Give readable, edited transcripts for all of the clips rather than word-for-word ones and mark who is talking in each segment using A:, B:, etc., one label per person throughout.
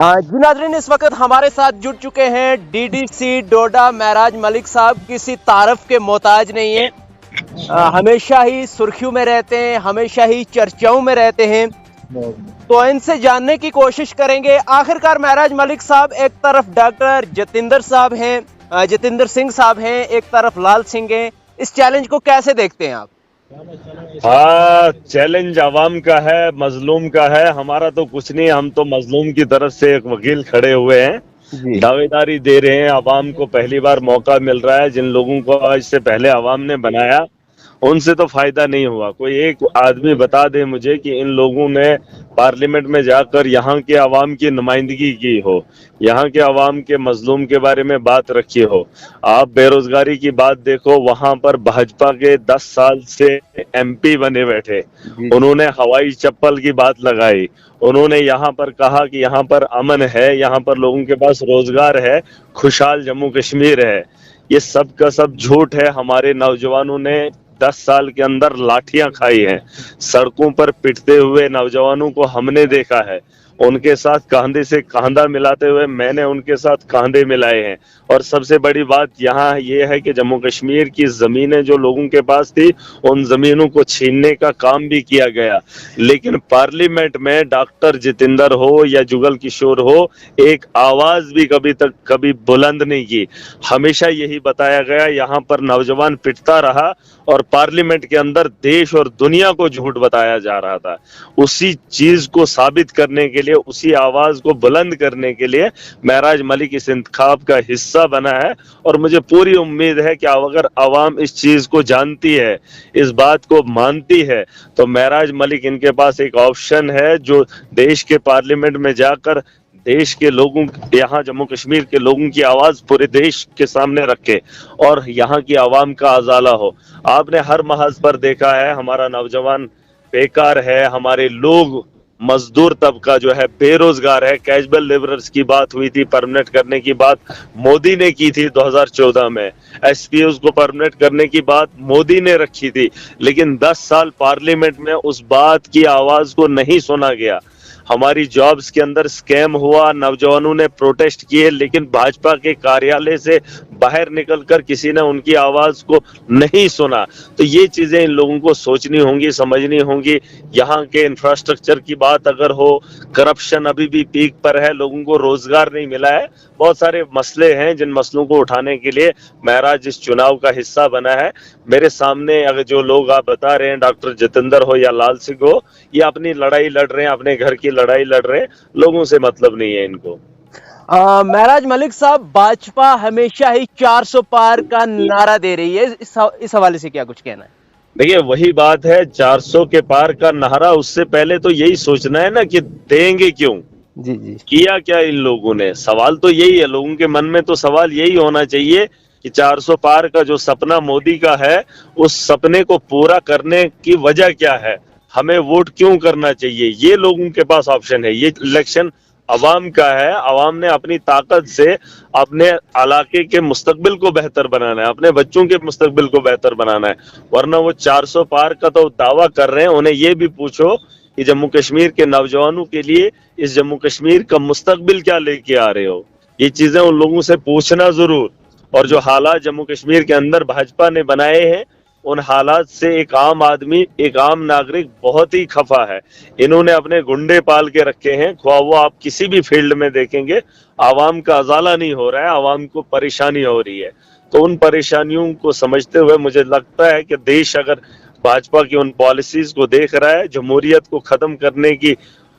A: जी नाज़रीन, इस वक्त हमारे साथ जुड़ चुके हैं डीडीसी डोडा महराज मलिक साहब। किसी तारफ के मोहताज नहीं है, हमेशा ही सुर्खियों में रहते हैं, हमेशा ही चर्चाओं में रहते हैं। तो इनसे जानने की कोशिश करेंगे आखिरकार महराज मलिक साहब एक तरफ डॉक्टर जतिंदर साहब हैं, जतिंदर सिंह साहब हैं, एक तरफ लाल सिंह हैं। इस चैलेंज को कैसे देखते हैं आप?
B: हाँ, चैलेंज आवाम का है, मजलूम का है। हमारा तो कुछ नहीं, हम तो मजलूम की तरफ से एक वकील खड़े हुए हैं, दावेदारी दे रहे हैं। आवाम को पहली बार मौका मिल रहा है। जिन लोगों को आज से पहले आवाम ने बनाया उनसे तो फायदा नहीं हुआ। कोई एक आदमी बता दे मुझे कि इन लोगों ने पार्लियामेंट में जाकर यहाँ के आवाम की नुमाइंदगी की हो, यहाँ के आवाम के मजलूम के बारे में बात रखी हो। आप बेरोजगारी की बात देखो, वहां पर भाजपा के 10 साल से एमपी बने बैठे, उन्होंने हवाई चप्पल की बात लगाई। उन्होंने यहाँ पर कहा कि यहाँ पर अमन है, यहाँ पर लोगों के पास रोजगार है, खुशहाल जम्मू कश्मीर है। ये सब का सब झूठ है। हमारे नौजवानों ने 10 साल के अंदर लाठियां खाई हैं। सड़कों पर पिटते हुए नौजवानों को हमने देखा है। उनके साथ कंधे से कंधा मिलाते हुए मैंने उनके साथ कंधे मिलाए हैं। और सबसे बड़ी बात यहाँ ये है कि जम्मू कश्मीर की जमीनें जो लोगों के पास थी, उन जमीनों को छीनने का काम भी किया गया। लेकिन पार्लियामेंट में डॉक्टर जितेंद्र हो या जुगल किशोर हो, एक आवाज भी कभी बुलंद नहीं की। हमेशा यही बताया गया, यहाँ पर नौजवान पिटता रहा और पार्लियामेंट के अंदर देश और दुनिया को झूठ बताया जा रहा था। उसी चीज को साबित करने के लिए, उसी आवाज को बुलंद करने के लिए महराज मलिक इस इंतखाब का हिस्सा बना है। और मुझे पूरी उम्मीद है कि अगर आवाम इस चीज को जानती है, इस बात को मानती है, तो महराज मलिक इनके पास एक ऑप्शन है जो देश के पार्लियामेंट में जाकर देश के लोगों, यहाँ जम्मू कश्मीर के लोगों की आवाज पूरे देश के सामने रखे और यहाँ की आवाम का अजाला हो। आपने हर महज पर देखा है, हमारा नौजवान बेकार है, हमारे लोग मजदूर तबका जो है बेरोजगार है। कैजुअल लेबरर्स की बात हुई थी, परमानेंट करने की बात मोदी ने की थी 2014 में। एसपीओ को परमानेंट करने की बात मोदी ने रखी थी, लेकिन 10 साल पार्लियामेंट में उस बात की आवाज को नहीं सुना गया। हमारी जॉब्स के अंदर स्कैम हुआ, नौजवानों ने प्रोटेस्ट किए, लेकिन भाजपा के कार्यालय से बाहर निकलकर किसी ने उनकी आवाज को नहीं सुना। तो ये चीजें इन लोगों को सोचनी होंगी, समझनी होंगी। यहाँ के इंफ्रास्ट्रक्चर की बात अगर हो, करप्शन अभी भी पीक पर है, लोगों को रोजगार नहीं मिला है, बहुत सारे मसले हैं जिन मसलों को उठाने के लिए महराज इस चुनाव का हिस्सा बना है। मेरे सामने अगर जो लोग आप बता रहे हैं, डॉक्टर जितेंद्र हो या लाल सिंह हो, ये अपनी लड़ाई लड़ रहे हैं, अपने घर की लड़ाई लड़ रहे हैं, लोगों से मतलब नहीं है इनको।
A: महराज मलिक साहब, भाजपा हमेशा ही 400 पार का नारा दे रही है, इस हवाले से क्या कुछ कहना है?
B: देखिए, वही बात है, 400 के पार का नारा। उससे पहले तो यही सोचना है ना कि देंगे क्यों,
A: जी जी,
B: किया क्या इन लोगों ने। सवाल तो यही है, लोगों के मन में तो सवाल यही होना चाहिए कि 400 पार का जो सपना मोदी का है, उस सपने को पूरा करने की वजह क्या है, हमें वोट क्यों करना चाहिए। ये लोगों के पास ऑप्शन है। ये इलेक्शन अवाम का है। अवाम ने अपनी ताकत से अपने इलाके के मुस्तकबिल को बेहतर बनाना है, अपने बच्चों के मुस्तकबिल को बेहतर बनाना है। वरना वो 400 पार का तो दावा कर रहे हैं। उन्हें ये भी पूछो कि जम्मू कश्मीर के नौजवानों के लिए इस जम्मू कश्मीर का मुस्तकबिल क्या लेके आ रहे हो। ये चीजें उन लोगों से पूछना जरूर। और जो हालात जम्मू कश्मीर के अंदर भाजपा ने बनाए हैं, उन हालात से एक आम आदमी, एक आम नागरिक बहुत ही खफा है। इन्होंने अपने गुंडे पाल के रखे हैं, ख्वाह वो आप किसी भी फील्ड में देखेंगे, आवाम का अजाला नहीं हो रहा है, आवाम को परेशानी हो रही है। तो उन परेशानियों को समझते हुए मुझे लगता है कि देश अगर भाजपा की उन पॉलिसीज को देख रहा है, जमहूरियत को खत्म करने की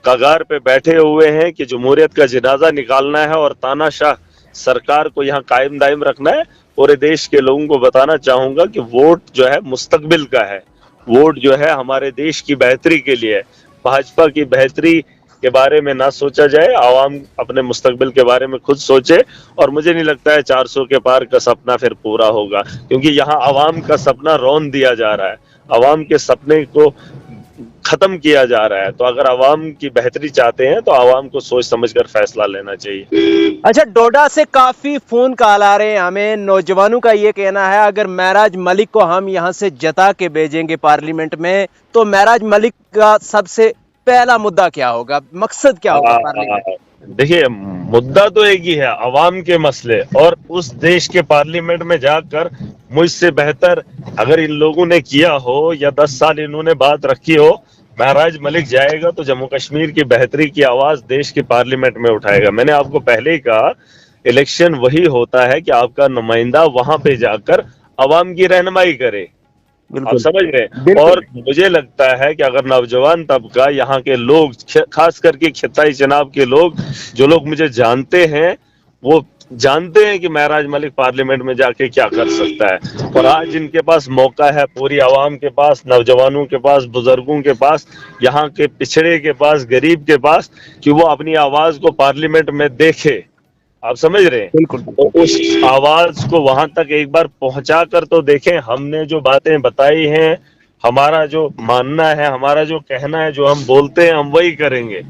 B: कगार पे बैठे हुए हैं कि जमहूरियत का जनाजा निकालना है और तानाशाह सरकार को यहाँ कायम दायम रखना है। पूरे देश के लोगों को बताना चाहूंगा कि वोट जो है मुस्तकबिल का है, वोट जो है हमारे देश की बेहतरी के लिए है। भाजपा की बेहतरी के बारे में ना सोचा जाए, आवाम अपने मुस्तकबिल के बारे में खुद सोचे। और मुझे नहीं लगता है 400 के पार का सपना फिर पूरा होगा, क्योंकि यहाँ आवाम का सपना रौन दिया जा रहा है, आवाम के सपने को खत्म किया जा रहा है। तो अगर आवाम की बेहतरी चाहते हैं तो आवाम को सोच समझकर फैसला लेना चाहिए।
A: अच्छा, डोडा से काफी फोन कॉल आ रहे हैं हमें। नौजवानों का ये कहना है अगर महराज मलिक को हम यहाँ से जता के भेजेंगे पार्लियामेंट में, तो महराज मलिक का सबसे पहला मुद्दा क्या होगा, मकसद क्या होगा पार्लियामेंट?
B: دیکھیے مدعا تو ایک ہی ہے، عوام کے مسئلے، اور اس دیش کے پارلیمنٹ میں جا کر مجھ سے بہتر اگر ان لوگوں نے کیا ہو یا 10 سال انہوں نے بات رکھی ہو، مہراج ملک جائے گا تو جموں کشمیر کی بہتری کی آواز دیش کے پارلیمنٹ میں اٹھائے گا۔ میں نے آپ کو پہلے ہی کہا، الیکشن وہی ہوتا ہے کہ آپ کا نمائندہ وہاں پہ جا کر عوام کی رہنمائی کرے، آپ
A: بالکل
B: سمجھ رہے ہیں؟
A: بالکل
B: اور مجھے لگتا ہے کہ اگر نوجوان طبقہ یہاں کے لوگ، خاص کر کے خطائی جناب کے لوگ، جو لوگ مجھے جانتے ہیں، وہ جانتے ہیں کہ مہراج ملک پارلیمنٹ میں جا کے کیا کر سکتا ہے، اور آج ان کے پاس موقع ہے، پوری عوام کے پاس، نوجوانوں کے پاس، بزرگوں کے پاس، یہاں کے پچھڑے کے پاس، غریب کے پاس، کہ وہ اپنی آواز کو پارلیمنٹ میں دیکھے، آپ سمجھ رہے ہیں؟
A: بالکل
B: تو اس آواز کو وہاں تک ایک بار پہنچا کر تو دیکھیں۔ ہم نے جو باتیں بتائی ہیں، ہمارا جو ماننا ہے، ہمارا جو کہنا ہے، جو ہم بولتے ہیں، ہم وہی کریں گے۔